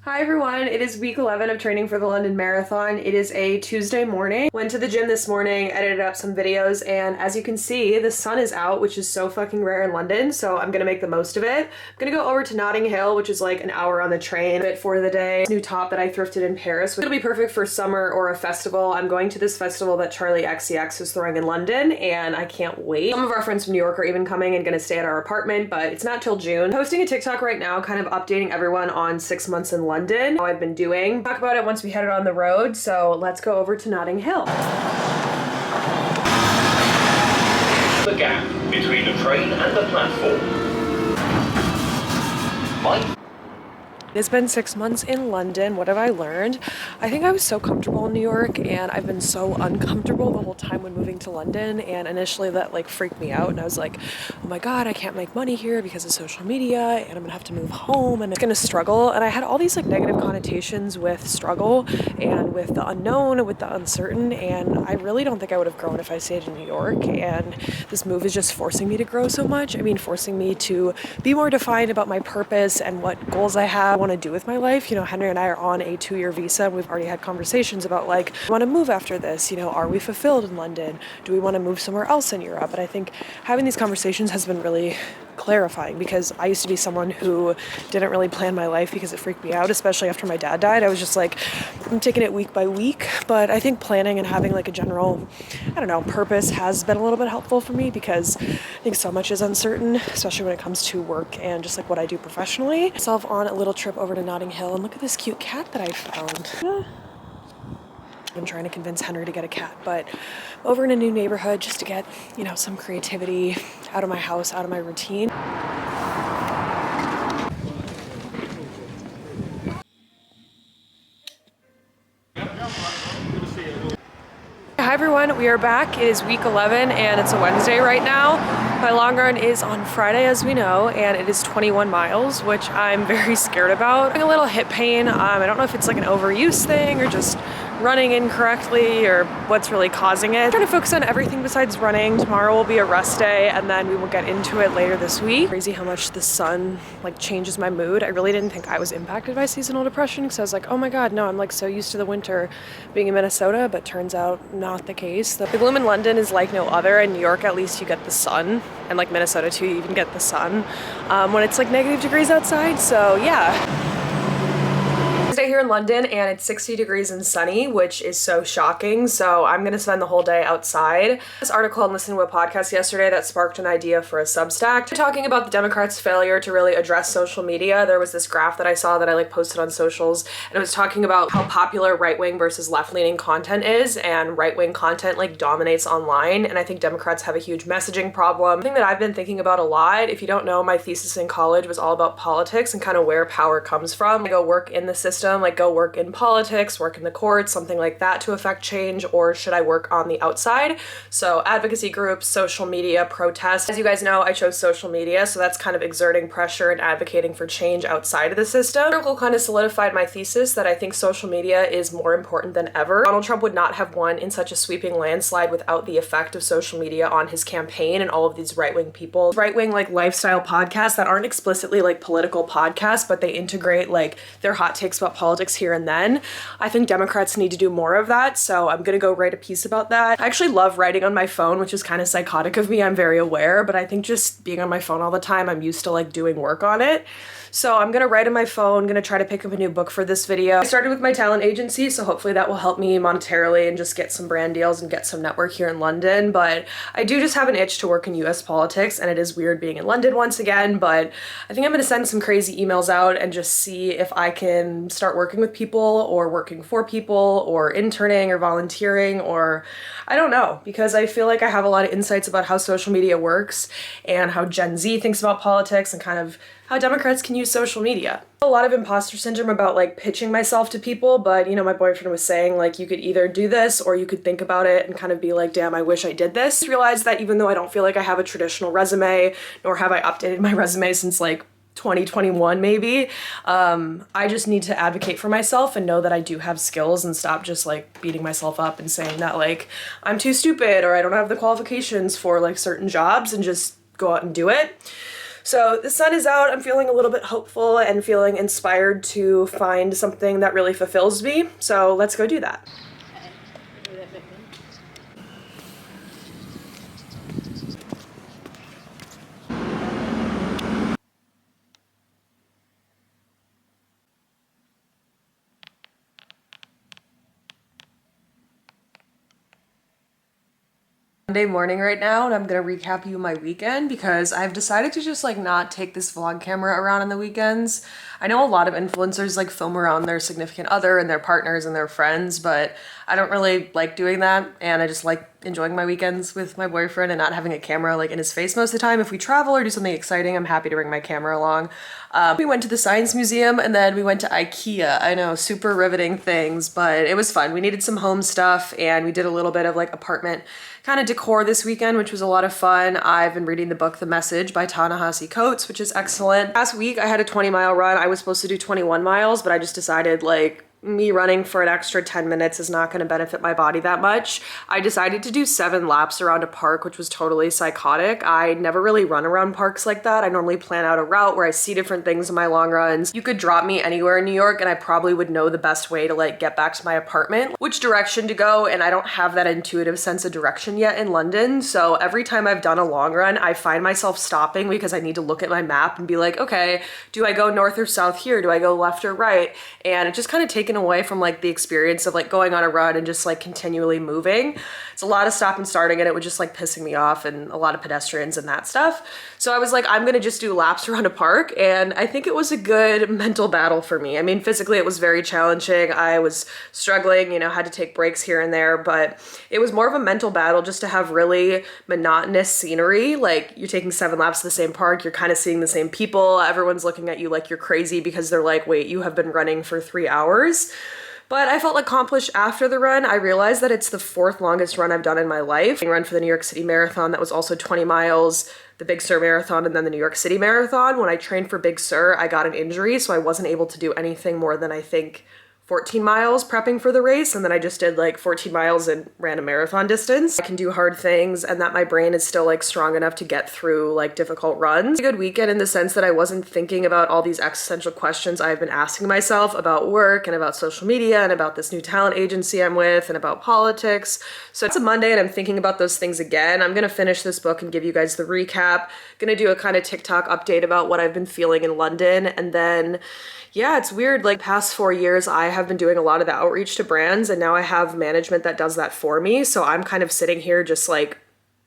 Hi everyone, it is week 11 of training for the London Marathon. It is a Tuesday morning. Went to the gym this morning, edited up some videos, and as you can see, the sun is out, which is so fucking rare in London, so I'm gonna make the most of it. I'm gonna go over to Notting Hill, which is like an hour on the train for the day. This new top that I thrifted in Paris. It'll be perfect for summer or a festival. I'm going to this festival that Charlie XCX is throwing in London, and I can't wait. Some of our friends from New York are even coming and gonna stay at our apartment, but it's not till June. I'm posting a TikTok right now, kind of updating everyone on 6 months in London, how I've been doing. Talk about it once we headed on the road, so let's go over to Notting Hill. The gap between the train and the platform. It's been 6 months in London. What have I learned? I think I was so comfortable in New York and I've been so uncomfortable the whole time when moving to London, and initially that like freaked me out and I was like, oh my god, I can't make money here because of social media and I'm gonna have to move home and I'm gonna struggle. And I had all these like negative connotations with struggle and with the unknown and with the uncertain, and I really don't think I would have grown if I stayed in New York, and this move is just forcing me to grow so much. I mean, forcing me to be more defined about my purpose and what goals I have, want to do with my life. You know, Henry and I are on a 2-year visa and we've already had conversations about like, want to move after this, you know, are we fulfilled in London? Do we want to move somewhere else in Europe? And I think having these conversations has been really clarifying, because I used to be someone who didn't really plan my life because it freaked me out, especially after my dad died. I was just like, I'm taking it week by week. But I think planning and having like a general, I don't know, purpose has been a little bit helpful for me, because I think so much is uncertain, especially when it comes to work and just like what I do professionally. Myself on a little trip over to Notting Hill, and look at this cute cat that I found. I'm trying to convince Henry to get a cat, but over in a new neighborhood just to get, you know, some creativity out of my house, out of my routine. Hi everyone, we are back. It is week 11 and it's a Wednesday right now. My long run is on Friday, as we know, and it is 21 miles, which I'm very scared about. I'm having a little hip pain. I don't know if it's like an overuse thing or just running incorrectly or what's really causing it. I'm trying to focus on everything besides running. Tomorrow will be a rest day and then we will get into it later this week. Crazy how much the sun like changes my mood. I really didn't think I was impacted by seasonal depression, because I was like, oh my god, no, I'm like so used to the winter being in Minnesota, but turns out not the case. The gloom in London is like no other. In New York, at least you get the sun, and like Minnesota too, you even get the sun when it's like negative degrees outside. So yeah. Stay here in London and it's 60 degrees and sunny, which is so shocking. So I'm gonna spend the whole day outside. This article and listened to a podcast yesterday that sparked an idea for a Substack. Talking about the Democrats' failure to really address social media. There was this graph that I saw that I like posted on socials, and it was talking about how popular right-wing versus left-leaning content is, and right-wing content like dominates online. And I think Democrats have a huge messaging problem. The thing that I've been thinking about a lot, if you don't know, my thesis in college was all about politics and kind of where power comes from. I go work in the system, like go work in politics, work in the courts, something like that to affect change, or should I work on the outside? So advocacy groups, social media, protests. As you guys know, I chose social media, so that's kind of exerting pressure and advocating for change outside of the system. The article kind of solidified my thesis that I think social media is more important than ever. Donald Trump would not have won in such a sweeping landslide without the effect of social media on his campaign and all of these right-wing people. Right-wing like lifestyle podcasts that aren't explicitly like political podcasts, but they integrate like their hot takes about politics here and then. I think Democrats need to do more of that, so I'm gonna go write a piece about that. I actually love writing on my phone, which is kind of psychotic of me, I'm very aware, but I think just being on my phone all the time, I'm used to like doing work on it. So I'm gonna write on my phone, gonna try to pick up a new book for this video. I started with my talent agency, so hopefully that will help me monetarily and just get some brand deals and get some network here in London. But I do just have an itch to work in US politics, and it is weird being in London once again, but I think I'm gonna send some crazy emails out and just see if I can start working with people or working for people or interning or volunteering, or I don't know, because I feel like I have a lot of insights about how social media works and how Gen Z thinks about politics and kind of how Democrats can use social media. A lot of imposter syndrome about like pitching myself to people, but you know, my boyfriend was saying like you could either do this or you could think about it and kind of be like, damn, I wish I did this. I realized that even though I don't feel like I have a traditional resume, nor have I updated my resume since like 2021 maybe, I just need to advocate for myself and know that I do have skills and stop just like beating myself up and saying that like I'm too stupid or I don't have the qualifications for like certain jobs, and just go out and do it. So the sun is out, I'm feeling a little bit hopeful and feeling inspired to find something that really fulfills me. So let's go do that. Monday morning right now, and I'm gonna recap you my weekend because I've decided to just like not take this vlog camera around on the weekends. I know a lot of influencers like film around their significant other and their partners and their friends, but I don't really like doing that, and I just like enjoying my weekends with my boyfriend and not having a camera like in his face most of the time. If we travel or do something exciting, I'm happy to bring my camera along. We went to the Science Museum and then we went to IKEA. I know, super riveting things, but it was fun. We needed some home stuff and we did a little bit of like apartment kind of decor this weekend, which was a lot of fun. I've been reading the book The Message by ta-Nehisi, which is excellent. Last week I had a 20-mile run. I was supposed to do 21 miles, but I just decided like me running for an extra 10 minutes is not going to benefit my body that much. I decided to do 7 laps around a park, which was totally psychotic. I never really run around parks like that. I normally plan out a route where I see different things in my long runs. You could drop me anywhere in New York and I probably would know the best way to like get back to my apartment, which direction to go, and I don't have that intuitive sense of direction yet in London. So every time I've done a long run, I find myself stopping because I need to look at my map and be like, okay, do I go north or south here? Do I go left or right? And it just kind of taken away from like the experience of like going on a run and just like continually moving. It's a lot of stop and starting and it was just like pissing me off, and a lot of pedestrians and that stuff. So I was like, I'm gonna just do laps around a park, and I think it was a good mental battle for me. I mean, physically it was very challenging. I was struggling, you know, had to take breaks here and there, but it was more of a mental battle just to have really monotonous scenery. Like you're taking 7 laps of the same park, you're kind of seeing the same people, everyone's looking at you like you're crazy because they're like, wait, you have been running for 3 hours. But I felt accomplished after the run. I realized that it's the 4th longest run I've done in my life. I ran for the New York City Marathon, that was also 20 miles, the Big Sur Marathon, and then the New York City Marathon. When I trained for Big Sur, I got an injury, so I wasn't able to do anything more than I think 14 miles prepping for the race, and then I just did like 14 miles and ran a marathon distance. I can do hard things and that my brain is still like strong enough to get through like difficult runs. A good weekend in the sense that I wasn't thinking about all these existential questions I've been asking myself about work and about social media and about this new talent agency I'm with and about politics. So it's a Monday and I'm thinking about those things again. I'm gonna finish this book and give you guys the recap. Gonna do a kind of TikTok update about what I've been feeling in London, and then yeah, it's weird. Like past 4 years, I have been doing a lot of the outreach to brands, and now I have management that does that for me. So I'm kind of sitting here just like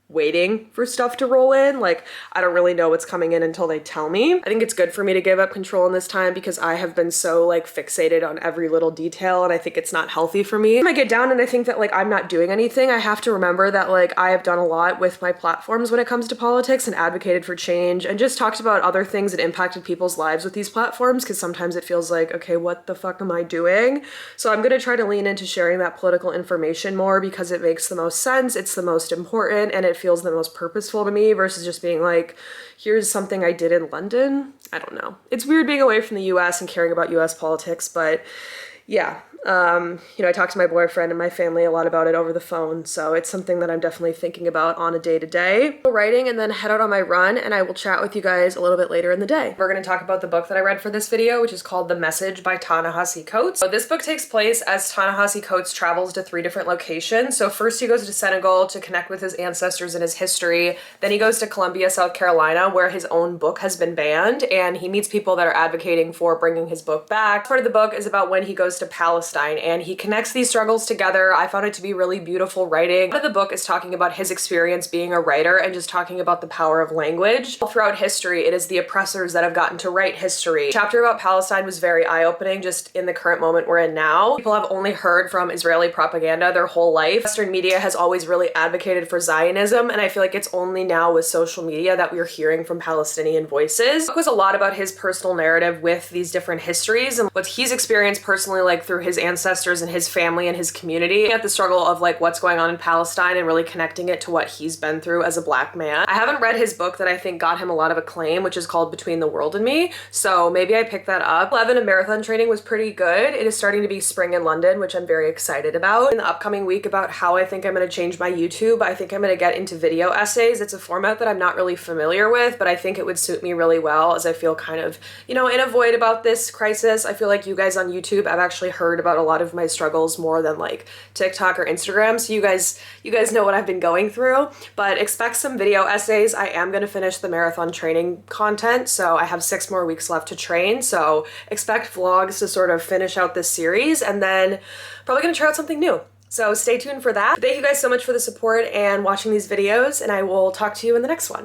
waiting for stuff to roll in. Like I don't really know what's coming in until they tell me. I think it's good for me to give up control in this time because I have been so like fixated on every little detail, and I think it's not healthy for me. When I get down and I think that like I'm not doing anything, I have to remember that like I have done a lot with my platforms when it comes to politics and advocated for change and just talked about other things that impacted people's lives with these platforms, because sometimes it feels like, okay, what the fuck am I doing? So I'm gonna try to lean into sharing that political information more because it makes the most sense, it's the most important, and it feels the most purposeful to me versus just being like, here's something I did in London. I don't know. It's weird being away from the US and caring about US politics, but yeah. You know, I talk to my boyfriend and my family a lot about it over the phone, so it's something that I'm definitely thinking about on a day-to-day. Writing and then head out on my run, and I will chat with you guys a little bit later in the day. We're going to talk about the book that I read for this video, which is called The Message by ta-Nehisi. So this book takes place as ta-Nehisi travels to 3 different locations. So first he goes to Senegal to connect with his ancestors and his history. Then he goes to Columbia, South Carolina, where his own book has been banned, and he meets people that are advocating for bringing his book back. Part of the book is about when he goes to Palestine, and he connects these struggles together. I found it to be really beautiful writing. Part of the book is talking about his experience being a writer and just talking about the power of language. All throughout history, it is the oppressors that have gotten to write history. The chapter about Palestine was very eye-opening just in the current moment we're in now. People have only heard from Israeli propaganda their whole life. Western media has always really advocated for Zionism, and I feel like it's only now with social media that we're hearing from Palestinian voices. The book was a lot about his personal narrative with these different histories and what he's experienced personally, like through his his ancestors and his family and his community, at the struggle of like what's going on in Palestine and really connecting it to what he's been through as a Black man. I haven't read his book that I think got him a lot of acclaim, which is called Between the World and Me, so maybe I picked that up. 11 of marathon training was pretty good. It is starting to be spring in London, which I'm very excited about. In the upcoming week about how I think I'm going to change my YouTube, I think I'm going to get into video essays. It's a format that I'm not really familiar with, but I think it would suit me really well as I feel kind of, you know, in a void about this crisis. I feel like you guys on YouTube, I've actually heard about a lot of my struggles more than like TikTok or Instagram, so you guys know what I've been going through. But expect some video essays. I am going to finish the marathon training content, so I have 6 more weeks left to train, so expect vlogs to sort of finish out this series, and then probably going to try out something new. So stay tuned for that. Thank you guys so much for the support and watching these videos, and I will talk to you in the next one.